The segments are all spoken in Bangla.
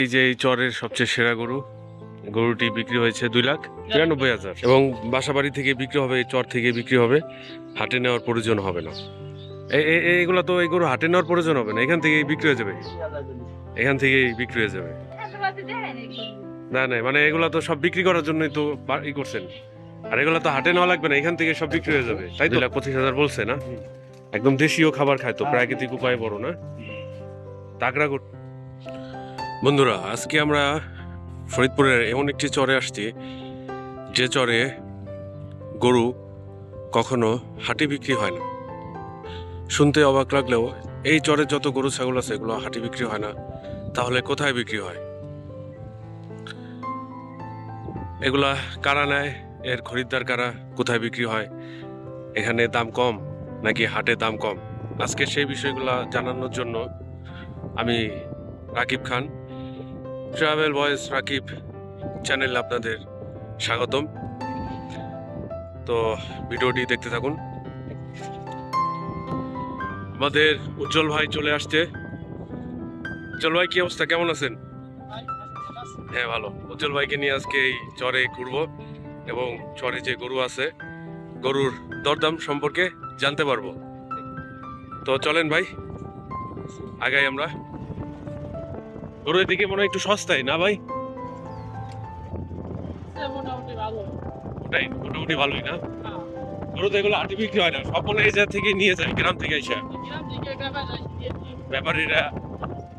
এই যে এই চরের সবচেয়ে সেরা গরুটি বিক্রি হয়েছে 2,93,000 এবং বাসাবাড়ি থেকে বিক্রি হবে, এই চর থেকে বিক্রি হবে, হাটে নেওয়ার প্রয়োজন হবে না। এইগুলা তো এই গরু হাটে নেওয়ার প্রয়োজন হবে না, এখান থেকেই বিক্রি হয়ে যাবে, এখান থেকেই বিক্রি হয়ে যাবে। না না, মানে এগুলা তো সব বিক্রি করার জন্যই তো ই করছেন, আর এগুলা তো হাটে নেওয়া লাগবে না, এখান থেকে সব বিক্রি হয়ে যাবে, তাই তো? 2,25,000 বলছে না? একদম দেশীয় খাবার খায় তো, প্রাকৃতিক উপায়ে বড় না তাগড়া গরু। বন্ধুরা, আজকে আমরা ফরিদপুরের এমন একটি চরে আসছি যে চরে গরু কখনো হাটে বিক্রি হয় না। শুনতে অবাক লাগলেও এই চরে যত গরু ছাগল আছে এগুলো হাটে বিক্রি হয় না, তাহলে কোথায় বিক্রি হয়? এগুলা কারা নেয়, এর খরিদ্দার কারা, কোথায় বিক্রি হয়, এখানে দাম কম নাকি হাটে দাম কম, আজকে সেই বিষয়গুলা জানানোর জন্য আমি রাকিব খান, ট্রাভেল বয়েস রাকিব চ্যানেলে আপনাদের স্বাগতম। তো ভিডিওটি দেখতে থাকুন। আমাদের উজ্জ্বল ভাই চলে আসছে। উজ্জ্বল ভাই, কি অবস্থা, কেমন আছেন? হ্যাঁ ভালো। উজ্জ্বল ভাইকে নিয়ে আজকে এই চরে ঘুরবো এবং চরে যে গরু আছে গরুর দরদাম সম্পর্কে জানতে পারবো। তো চলেন ভাই, আগাই আমরা। গরু এদিকে মনে হয় একটু সস্তায় না ভাই? ওটাই, মোটামুটি ভালোই না? গরু তো এগুলো হাটে বিক্রি হয় না, সব মনে এই জায়গা থেকে নিয়ে যায়, গ্রাম থেকে এসে ব্যাপারীরা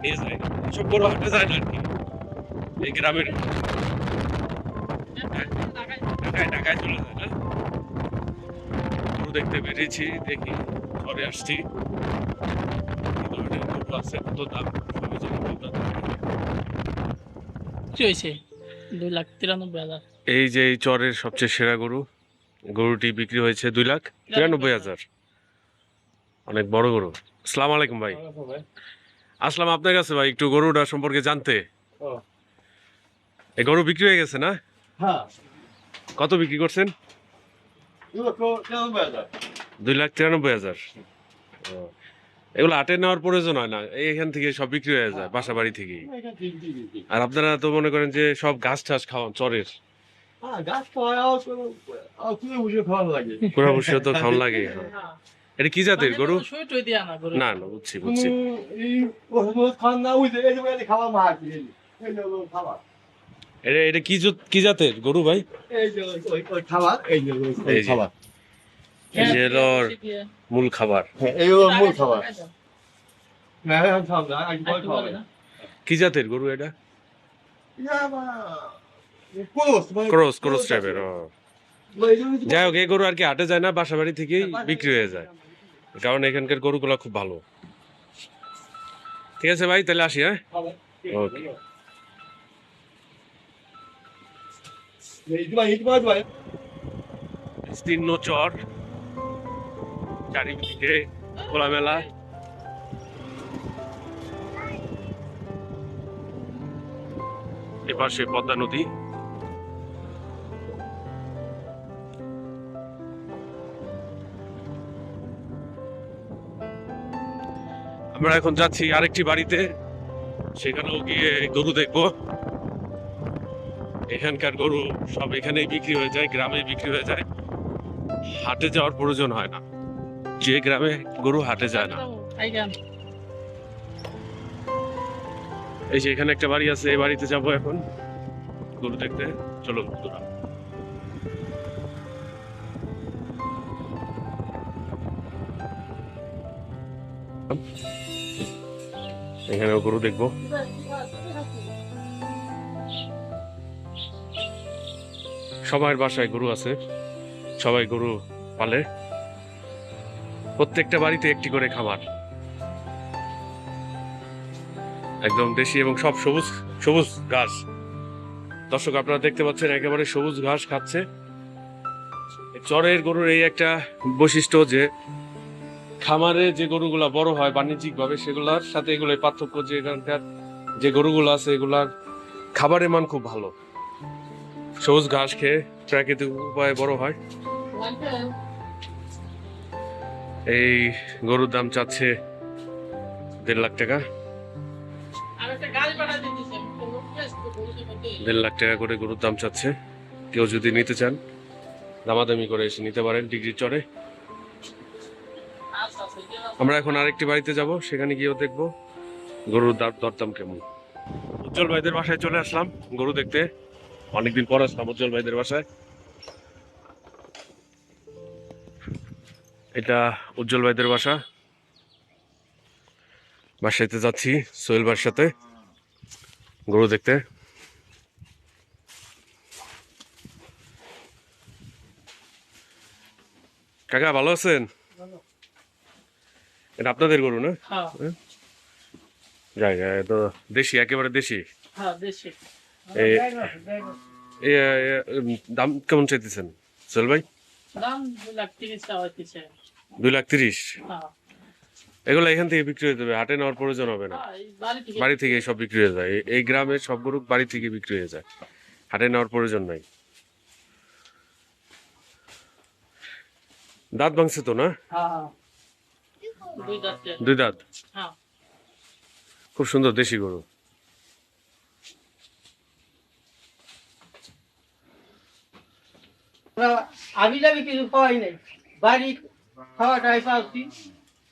নিয়ে যায়, সব গরু হাটে যায় না আর কি, এই গ্রামের ঢাকায় চলে যায় না। গরু দেখতে বেরিয়েছি, দেখি ঘরে আসছি, গরু আছে, কত দাম সবই জানি। কি হয়েছে? 2,93,000। এই যে এই চরের সবচেয়ে সেরা গরুটি বিক্রি হয়েছে 2,93,000। অনেক বড় গরু। আসসালামু আলাইকুম ভাই। আসলাম আপনার কাছে ভাই একটু গরুটা সম্পর্কে জানতে। এই গরু বিক্রি হয়ে গেছে না? হ্যাঁ, কত বিক্রি করছেন? 2,93,000। এগুলো হাটে নেওয়ার প্রয়োজন হয় না, এখান থেকে সব বিক্রি হয়ে যায় বাসা বাড়ি থেকেই। আর আপনারা তো মনে করেন যে সব ঘাস টাস খাওয়ান চরের, পুরা বসে তো খাওয়ান লাগে। হ্যাঁ, এটা কি জাতের গরু? না না, বুঝছি বুঝছি। এটা কি জাতের গরু ভাই? এই যে হলো ওর মূল খাবার। কি জাতের গরু এটা? ক্রস টাইপের। যাই হোক, এই গরু আর কি হাটে যায় না, বাসা বাড়ি থেকেই বিক্রি হয়ে যায়, কারণ এখানকার গরুগুলো খুব ভালো। ঠিক আছে ভাই, তাহলে আসি। হ্যাঁ, ওকে। বিস্তীর্ণ চর, চারিদিকে খোলামেলা। এপাশে পদ্মা নদী। আমরা এখন যাচ্ছি আরেকটি বাড়িতে, সেখানেও গিয়ে গরু দেখবো। এখানকার গরু সব এখানেই বিক্রি হয়ে যায়, গ্রামে বিক্রি হয়ে যায়, হাটে যাওয়ার প্রয়োজন হয় না, যে গ্রামে গরু হাটে যায় না। এই যে এখানে একটা বাড়ি আছে, এই বাড়িতে যাবো এখন গরু দেখতে। চলো বন্ধুরা। এখানেও গরু দেখবো। সবার বাসায় গরু আছে, সবাই গরু পালে, প্রত্যেকটা বাড়িতে একটি করে খামার, একদম দেশি এবং সব সবুজ সবুজ ঘাস। দর্শক, আপনারা দেখতে পাচ্ছেন একেবারে সবুজ ঘাস খাচ্ছে। চরের গরুর এই একটা বৈশিষ্ট্য যে খামারে যে গরুগুলা বড় হয় বাণিজ্যিক ভাবে, সেগুলার সাথে এগুলোর পার্থক্য যে এখানকার যে গরুগুলো আছে এগুলার খাবারের মান খুব ভালো, সবুজ ঘাস খেয়ে প্রাকৃতিক উপায়ে বড় হয়। এই গরুর দাম চাচ্ছে 1.5 লাখ টাকা। 1.5 লাখ টাকা করে গরুর দাম চাচ্ছে। কেউ যদি নিতে চান দামাদামি করে এসে নিতে পারেন ডিগ্রির চরে। আমরা এখন আরেকটি বাড়িতে যাব, সেখানে গিয়েও দেখবো গরুর দরদাম কেমন। উজ্জ্বল ভাইদের বাসায় চলে আসলাম গরু দেখতে। অনেকদিন পর আসলাম উজ্জ্বল ভাইদের বাসায়। এটা উজ্জ্বল ভাইদের বাসাইতে যাচ্ছি সোহেল ভাইয়ের সাথে গরু দেখতে। কাকা ভালো আছেন? এটা আপনাদের গরু না? হ্যাঁ যাই তো দেশি, একেবারে দেশি। হ্যাঁ দেশি। এই দাম কেমন চাইতেছেন সোহেল ভাই? দাম 2,30,000 টাকা হইতেছে। 2,30,000। হ্যাঁ এগুলো এখান থেকে বিক্রি হয়ে যাবে, হাটে নেওয়ার প্রয়োজন হবে না। হ্যাঁ, এই বাড়ি থেকে বাড়ি থেকে সব বিক্রি হয়ে যায়। এই গ্রামের সব গরু বাড়ি থেকে বিক্রি হয়ে যায়, হাটে নেওয়ার প্রয়োজন নাই। দাঁত ভাঙছে তো না? হ্যাঁ হ্যাঁ 2 দাঁতে। 2 দাঁত। হ্যাঁ খুব সুন্দর দেশি গরু। আমি যাবি কিছু খাওয়াই নাই বাড়ি খাওয়াটাই পাচ্ছি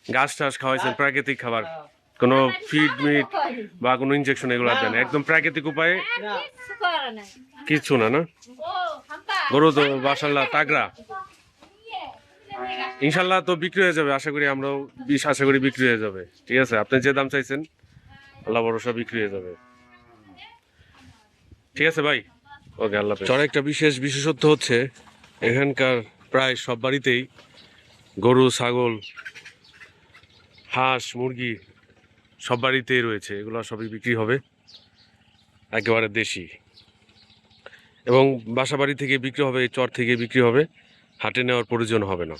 ঘাস টাস খাওয়াইছেন, প্রাকৃতিক খাবার, কোনো ফিড মিট বা কোনো ইনজেকশন এগুলো দেন একদম প্রাকৃতিক উপায়ে? না কিছু না, না? গরু তো মাশাআল্লাহ তাগড়া। ইনশাল্লাহ তো বিক্রি হয়ে যাবে আশা করি, আমরাও আশা করি বিক্রি হয়ে যাবে। ঠিক আছে, আপনি যে দাম চাইছেন আল্লাহ ভরসা বিক্রি হয়ে যাবে। ঠিক আছে ভাই, ওকে, আল্লাহ হাফেজ। চর একটা বিশেষত্ব হচ্ছে এখানকার প্রায় সব বাড়িতেই গরু, ছাগল, হাঁস, মুরগি সব বাড়িতেই রয়েছে। এগুলো সবই বিক্রি হবে, একেবারে দেশি। এবং বাসা বাড়ি থেকে বিক্রি হবে, চর থেকে বিক্রি হবে, হাটে নেওয়ার প্রয়োজন হবে না।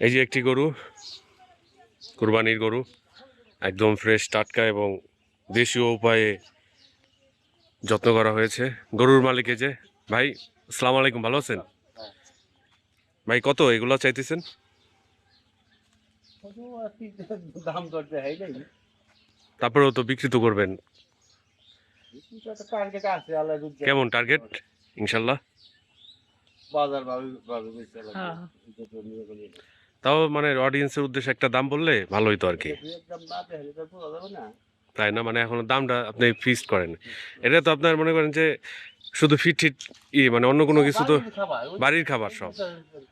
এই যে একটি গরু, কুরবানির গরু, একদম ফ্রেশ, টাটকা এবং দেশীয় উপায়ে যত্ন করা হয়েছে। গরুর মালিক এই যে ভাই, আসসালামু আলাইকুম, ভালো আছেন ভাই? কত এগুলো চাইতেছেন? দাম করতে হয় নাই তারপরেও তো বিক্রি তো করবেন, টার্গেট আছে আল্লাহ কেমন টার্গেট? ইনশাল্লাহ। বাজার ভাবে বেচতে হ্যাঁ তাও মানে অডিয়েন্সের উদ্দেশ্যে একটা দাম বললে ভালো হইতো আর কি, একদম না দেখলে তো পাওয়া যাবে না তাই না? মানে এখন দামটা আপনি ফিক্সড করেন, এটা তো আপনার মনে করেন যে শুধু ফিট মানে অন্য কোনো কিছু তো বাড়ির খাবার সব,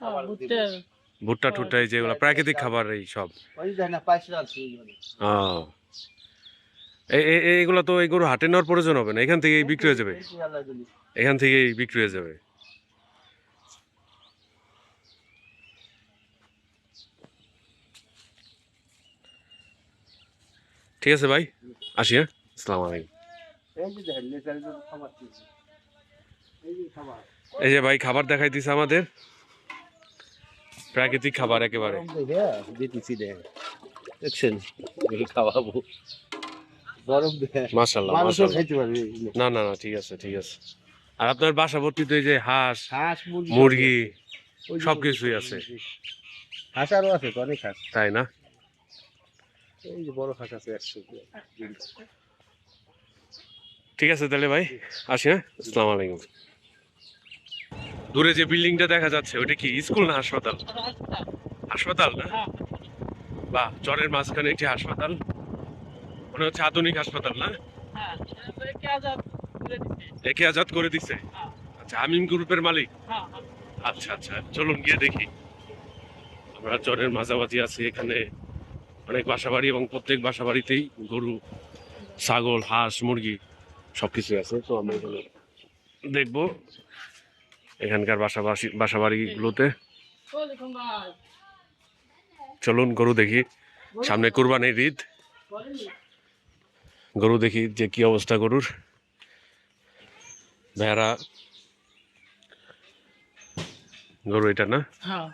হ্যাঁ বুঝতে ভুট্টা টুট্টা এই যেগুলো প্রাকৃতিক খাবার এই সব। ওই দেখ না পাইছে আছে আহ, এইগুলো তো এই গরু হাটে নেওয়ার প্রয়োজন হবে না, এখান থেকেই বিক্রি হয়ে যাবে, আল্লাহ জানি এখান থেকেই বিক্রি হয়ে যাবে। ঠিক আছে ভাই, আসি, হ্যাঁ, আসসালামু আলাইকুম। এই যে দেখেন নেচারে তো খাবার দিয়েছে এই যে খাবার এই যে ভাই খাবার দেখাই দিছে আমাদের, প্রাকৃতিক খাবার একেবারে। দিতেছি দেখ দেখছেন খাওয়াবো গরম দেখে মাশাআল্লাহ, মানুষও মাশাআল্লাহ। খাইতে পারবে না না না, ঠিক আছে, ঠিক আছে। আর আপনার বাসা ভর্তি তো এই যে হাঁস, হাঁস মুরগি ওই যে সবকিছুই আছে, হাঁস আরও আছে তো অনেক হাঁস তাই না? এই যে বড় হাঁস আছে 100 ঠিক আছে তাহলে ভাই, আসি, হ্যাঁ, আসসালামু আলাইকুম। দূরে যে বিল্ডিংটা দেখা যাচ্ছে ওটা কি স্কুল না হাসপাতাল? হাসপাতাল না? হ্যাঁ বা চরের মাঝখানে একটি হাসপাতাল, মনে হচ্ছে আধুনিক হাসপাতাল না? হ্যাঁ এরপরে কি আজাদ করে দিছে। একে আজাদ করে দিছে। হ্যাঁ আচ্ছা, আমিন গ্রুপের মালিক? হ্যাঁ হ্যাঁ। আচ্ছা আচ্ছা, চলুন গিয়ে দেখি। আমরা চরের মাঝামাঝি আছি, এখানে অনেক বাসাবাড়ি এবং প্রত্যেক বাসাবাড়িতেই গরু, ছাগল, হাঁস, মুরগি সবকিছু আছে। তো আমরা এখানে দেখবো এখানকার বাসাবাড়িগুলোতে। ওয়ালাইকুম ভাই। চলুন গরু দেখি, সামনে কুরবানির ঈদ, গরু দেখি যে কি অবস্থা গরুর। ভেড়া, গরু এটা না হ্যাঁ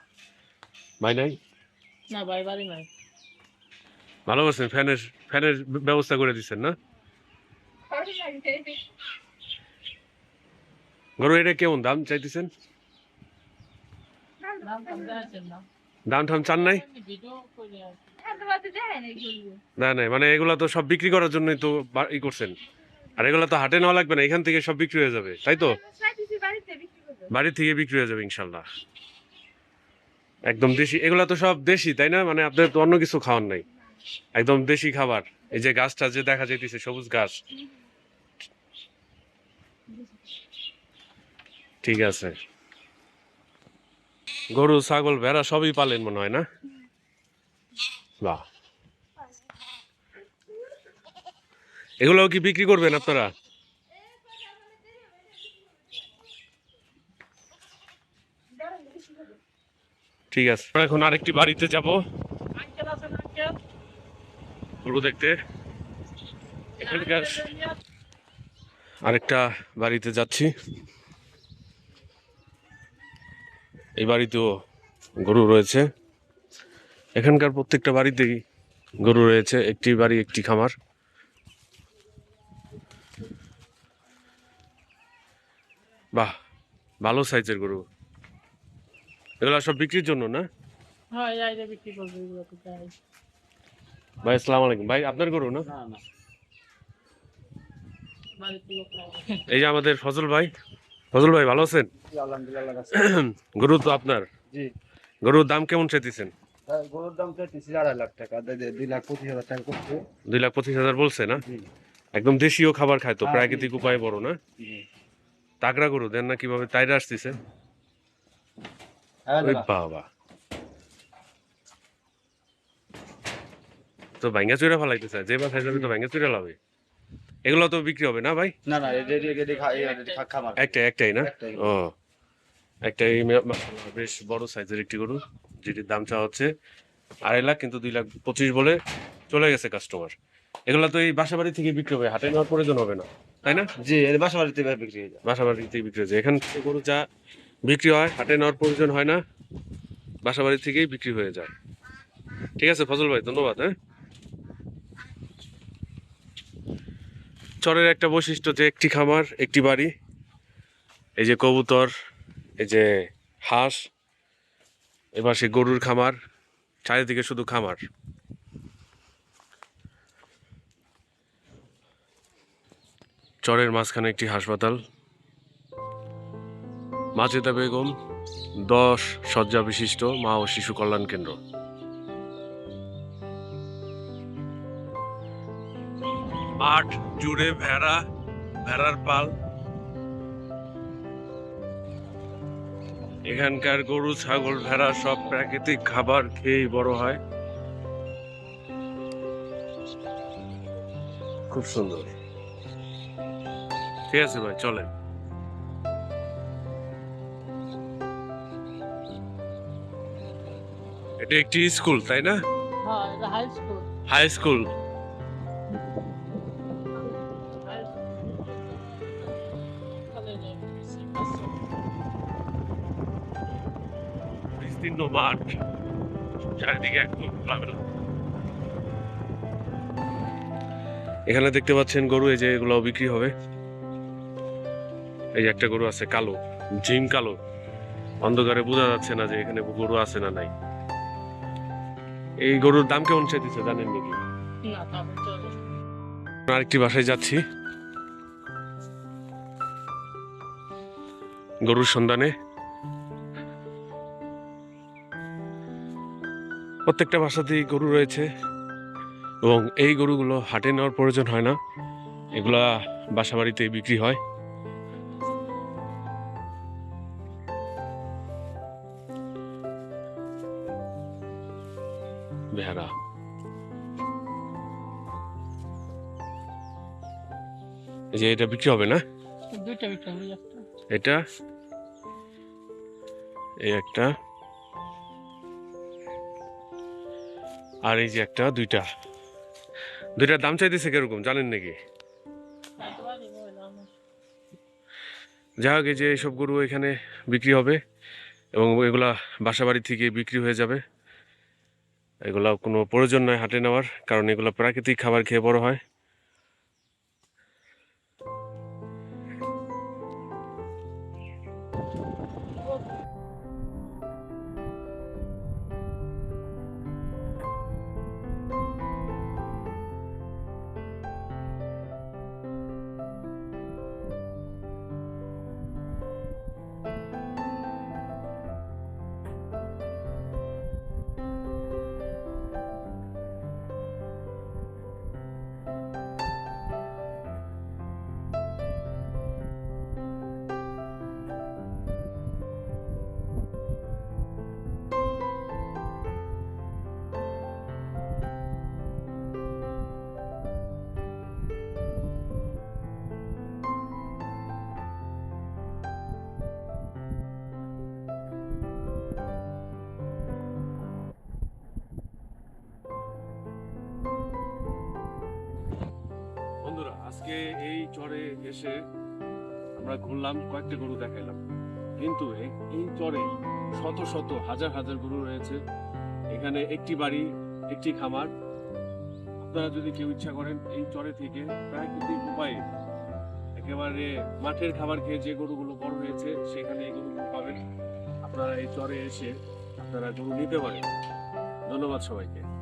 ভাই? নাই, না ভাই বাড়ি নাই। ভালো করছেন, ফ্যানের ফ্যানের ব্যবস্থা করে দিচ্ছেন না? গরু এটা কেমন দাম চাইতেছেন? নাম টাম দেখাচ্ছেন না। দাম টাম চান নাই? ভিডিও করে না নাই, মানে এগুলা তো সব বিক্রি করার জন্যই তো ই করছেন, আর এগুলো তো হাটে নেওয়া লাগবে না, এখান থেকে সব বিক্রি হয়ে যাবে, তাই তো? বাড়ি থেকে বিক্রি হয়ে যাবে ইনশাল্লাহ। একদম দেশি, এগুলো তো সব দেশি, তাই না? মানে আপনার তো অন্য কিছু খাওয়ার নাই, একদম দেশি খাবার। এই যে গাছটা যে দেখা যাইতেছে, সবুজ ঘাস। ঠিক আছে। গরু, ছাগল, ভেড়া সবই পালেন মনে হয়, না? বাহ। এগুলোও কি বিক্রি করবেন আপনারা? ঠিক আছে, আমরা এখন আরেকটি বাড়িতে যাব আঙ্কেল আছেন আঙ্কেল? গরু দেখতে। এখানকার আরেকটা বাড়িতে যাচ্ছি। এই বাড়িতেও গরু রয়েছে। এখানকার প্রত্যেকটা বাড়িতেই গরু রয়েছে, একটি বাড়ি একটি খামার। বাহ, ভালো সাইজের গরু। এগুলো সব বিক্রির জন্য, না? হ্যাঁ, এই আইডিয়া বিক্রি করবে এগুলো তো তাই। ভাই আসসালামু আলাইকুম। ভাই আপনার গরু, না? বাড়িতে লোক নাই। এই যে আমাদের ফজল ভাই। ফজল ভাই ভালো আছেন? গরু তো আপনার। জি। গরুর দাম কেমন চাইতেছেন? গরুর দাম চাইতেছি 2.5 লাখ টাকা, 2,25,000 টাকা করছে। 2,25,000 বলছে, না? জি। একদম দেশীয় খাবার খায় তো, হ্যাঁ, প্রাকৃতিক জি। উপায়ে বড়, না? জি। তাগড়া গরু দেন না কিভাবে, তাইরা আসতেছে। হ্যাঁ ওই দাদা। বাবা, তো ভাঙ্গা চুরা ফেলাইতেছে, যে বাসায় যাবে তো ভাঙ্গা চুরা লাবে। এগুলো তো বিক্রি হবে না ভাই? না না, খামার। একটাই না? একটাই। ও, একটাই মাশাআল্লাহ, বেশ বড় সাইজের একটি গরু, যেটির দাম চাওয়া হচ্ছে 2.5 লাখ, কিন্তু 2,25,000 বলে চলে গেছে কাস্টমার। এগুলো তো এই বাসা বাড়ি থেকে বিক্রি হবে, হাটে নেওয়ার প্রয়োজন হবে না, তাই না? জি, এর বাসা বাড়িতে বিক্রি হয়ে যায়। বাসা বাড়ি থেকে বিক্রি হয়েছে, এখান থেকে গরু যা বিক্রি হয় হাটে নেওয়ার প্রয়োজন হয় না, বাসা বাড়ি থেকেই বিক্রি হয়ে যায়। ঠিক আছে ফজল ভাই, ধন্যবাদ। হ্যাঁ, চরের একটা বৈশিষ্ট্য যে একটি খামার একটি বাড়ি। এই যে কবুতর, এই যে হাঁস, এবার সে গরুর খামার, চারিদিকে শুধু খামার। চরের মাঝখানে একটি হাসপাতাল, মাজেদা বেগম 10 শয্যা বিশিষ্ট মা ও শিশু কল্যাণ কেন্দ্র। মাঠ জুড়ে ভেড়া, ভেড়ার পাল। এখানকার গরু, ছাগল, ভেড়া সব প্রাকৃতিক খাবার খেয়েই বড় হয়। খুব সুন্দর। ঠিক আছে ভাই, চলেন। এটা একটি স্কুল, তাই না? হ্যাঁ, এটা হাই স্কুল। High school. বিস্তীর্ণ মাঠ, চারিদিকে একদম খোলামেলা। এখানে দেখতে পাচ্ছেন গরু, এই যে এগুলো বিক্রি হবে। এই যে একটা গরু আছে কালো, জিম কালো, অন্ধকারে বোঝা যাচ্ছে না যে এখানে গরু আছে না নাই। এই গরুর দাম কেমন চাইতেছে জানেন নাকি? না, তাহলে চলে। আরেকটি বাসায় যাচ্ছি গরুর সন্ধানে। প্রত্যেকটা বাসাতেই গরু রয়েছে এবং এই গরুগুলো হাটে নেওয়ার প্রয়োজন হয় না, এগুলা বাসা বাড়িতেই বিক্রি হয়। ভেড়া, এই যে এটা বিক্রি হবে না, দুইটা বিক্রি হবে একটা। এটা এই একটা, আর এই যে একটা, দুইটার দাম চাইতেছে কিরকম জানেন নাকি? যাই হোক, এই যে এইসব গরু এখানে বিক্রি হবে এবং এগুলা বাসা বাড়ি থেকে বিক্রি হয়ে যাবে। এগুলা কোনো প্রয়োজন নয় হাটে নেওয়ার, কারণ এগুলা প্রাকৃতিক খাবার খেয়ে বড় হয়। এসে আমরা ঘুরলাম, কয়েকটা গরু দেখাইলাম, কিন্তু এই চরে শত শত হাজার হাজার গরু রয়েছে। এখানে একটি বাড়ি, একটি খামার। আপনারা যদি কেউ ইচ্ছা করেন এই চরে থেকে প্রাকৃতিক উপায়ে একেবারে মাঠের খাবার খেয়ে যে গরুগুলো বড় হয়েছে সেখানে এই গরুগুলো পাবেন। আপনারা এই চরে এসে আপনারা গরু নিতে পারেন। ধন্যবাদ সবাইকে।